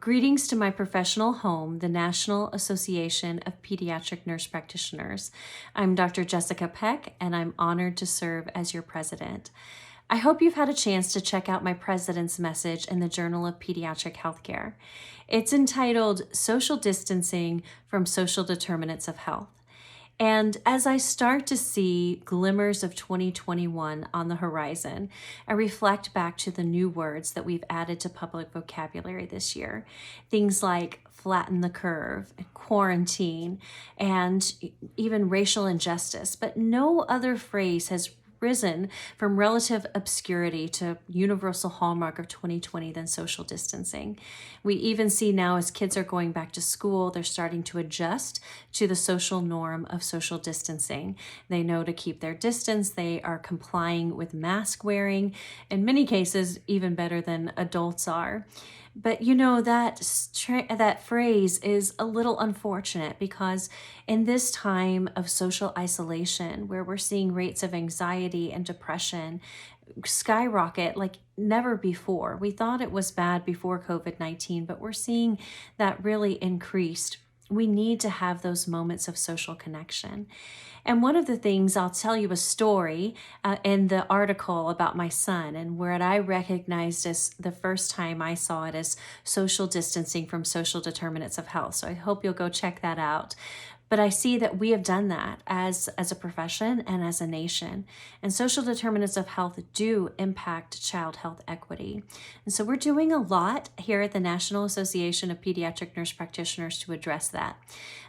Greetings to my professional home, the National Association of Pediatric Nurse Practitioners. I'm Dr. Jessica Peck, and I'm honored to serve as your president. I hope you've had a chance to check out my president's message in the Journal of Pediatric Healthcare. It's entitled Social Distancing from Social Determinants of Health. And as I start to see glimmers of 2021 on the horizon, I reflect back to the new words that we've added to public vocabulary this year. Things like flatten the curve, quarantine, and even racial injustice. But no other phrase has risen from relative obscurity to universal hallmark of 2020 than social distancing. We even see now as kids are going back to school, they're starting to adjust to the social norm of social distancing. They know to keep their distance. They are complying with mask wearing, in many cases, even better than adults are. But you know, that phrase is a little unfortunate because in this time of social isolation, where we're seeing rates of anxiety and depression skyrocket like never before. We thought it was bad before COVID-19, but we're seeing that really increased. We need to have those moments of social connection. And one of the things, I'll tell you a story in the article about my son, and where I recognized as the first time I saw it as social distancing from social determinants of health. So I hope you'll go check that out. But I see that we have done that as a profession and as a nation. And social determinants of health do impact child health equity. And so we're doing a lot here at the National Association of Pediatric Nurse Practitioners to address that.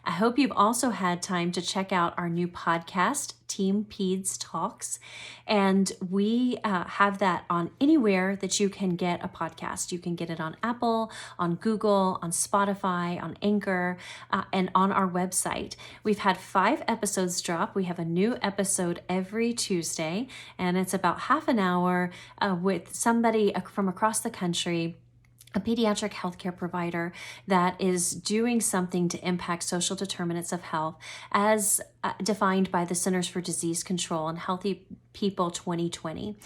I hope you've also had time to check out our new podcast, Team Peds Talks. And we have that on anywhere that you can get a podcast. You can get it on Apple, on Google, on Spotify, on Anchor, and on our website. We've had 5 episodes drop. We have a new episode every Tuesday, and it's about half an hour with somebody from across the country, a pediatric healthcare provider that is doing something to impact social determinants of health as defined by the Centers for Disease Control and Healthy People 2020.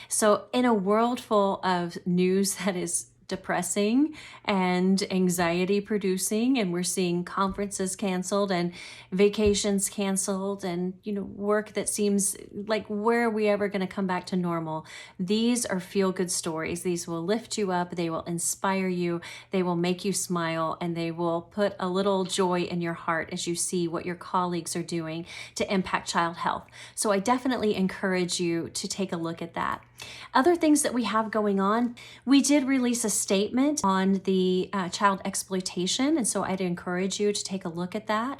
So in a world full of news that is depressing and anxiety producing, and we're seeing conferences canceled and vacations canceled and work that seems like, where are we ever going to come back to normal? These are feel-good stories. These will lift you up, they will inspire you, they will make you smile, and they will put a little joy in your heart as you see what your colleagues are doing to impact child health. So I definitely encourage you to take a look at that. Other things that we have going on, we did release a statement on the child exploitation, and so I'd encourage you to take a look at that.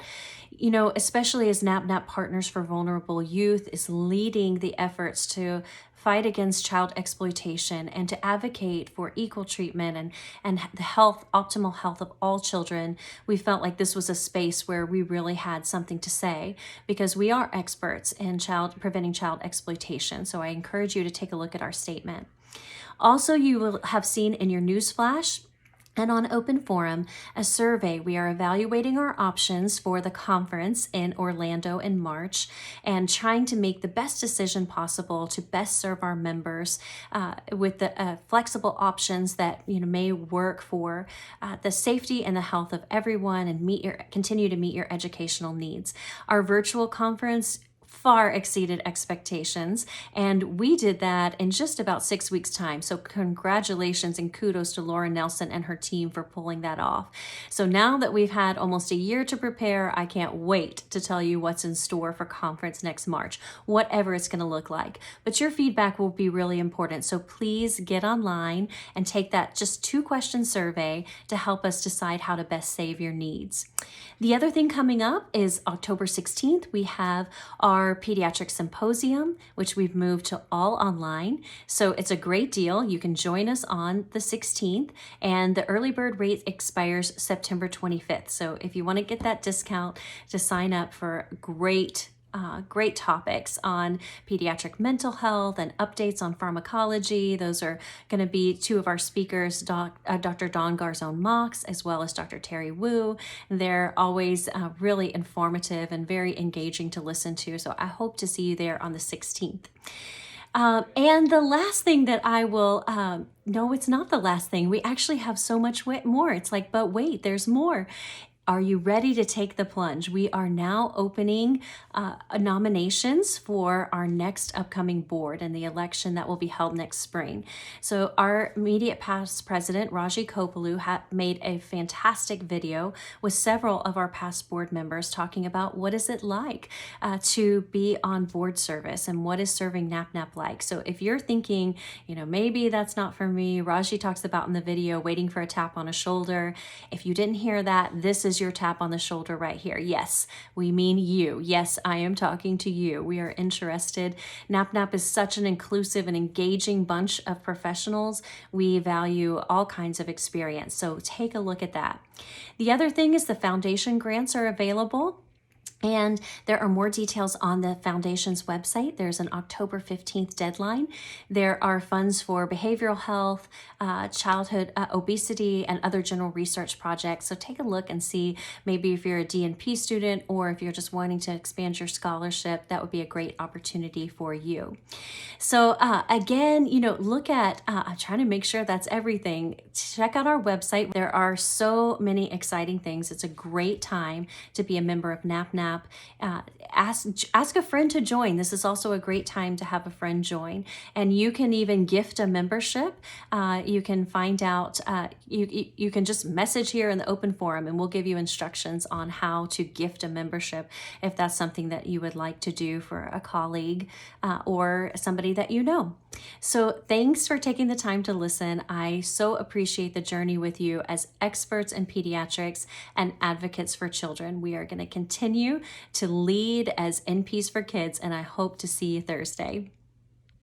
Especially as NAPNAP Partners for Vulnerable Youth is leading the efforts to fight against child exploitation and to advocate for equal treatment and the optimal health of all children. We felt like this was a space where we really had something to say because we are experts in preventing child exploitation. So I encourage you to take a look at our statement. Also, you will have seen in your news flash and on Open Forum, a survey. We are evaluating our options for the conference in Orlando in March and trying to make the best decision possible to best serve our members with the flexible options that may work for the safety and the health of everyone and continue to meet your educational needs. Our virtual conference far exceeded expectations, and we did that in just about 6 weeks' time. So congratulations and kudos to Laura Nelson and her team for pulling that off. So now that we've had almost a year to prepare, I can't wait to tell you what's in store for conference next March, whatever it's going to look like. But your feedback will be really important. So please get online and take that just 2-question survey to help us decide how to best save your needs. The other thing coming up is October 16th, we have our pediatric symposium, which we've moved to all online. So it's a great deal. You can join us on the 16th, and the early bird rate expires September 25th. So if you want to get that discount to sign up for great topics on pediatric mental health and updates on pharmacology. Those are going to be 2 of our speakers, Dr. Dawn Garzon-Mox, as well as Dr. Terry Wu. They're always really informative and very engaging to listen to. So I hope to see you there on the 16th. And the last thing that I will, no, it's not the last thing. We actually have so much more. It's like, but wait, there's more. Are you ready to take the plunge? We are now opening nominations for our next upcoming board and the election that will be held next spring. So our immediate past president, Raji Kopalu, made a fantastic video with several of our past board members talking about what is it like to be on board service and what is serving NAPNAP like. So if you're thinking, maybe that's not for me, Raji talks about in the video waiting for a tap on a shoulder. If you didn't hear that, this is your tap on the shoulder right here. Yes, we mean you. Yes, I am talking to you. We are interested. NAPNAP is such an inclusive and engaging bunch of professionals. We value all kinds of experience. So take a look at that. The other thing is the foundation grants are available. And there are more details on the foundation's website. There's an October 15th deadline. There are funds for behavioral health, childhood obesity, and other general research projects. So take a look and see maybe if you're a DNP student or if you're just wanting to expand your scholarship, that would be a great opportunity for you. So again, look at, I'm trying to make sure that's everything. Check out our website. There are so many exciting things. It's a great time to be a member of NAPNAP. Ask a friend to join. This is also a great time to have a friend join. And you can even gift a membership. You can find out, you can just message here in the open forum and we'll give you instructions on how to gift a membership if that's something that you would like to do for a colleague or somebody that you know. So thanks for taking the time to listen. I so appreciate the journey with you as experts in pediatrics and advocates for children. We are going to continue to lead as NPs for kids, and I hope to see you Thursday.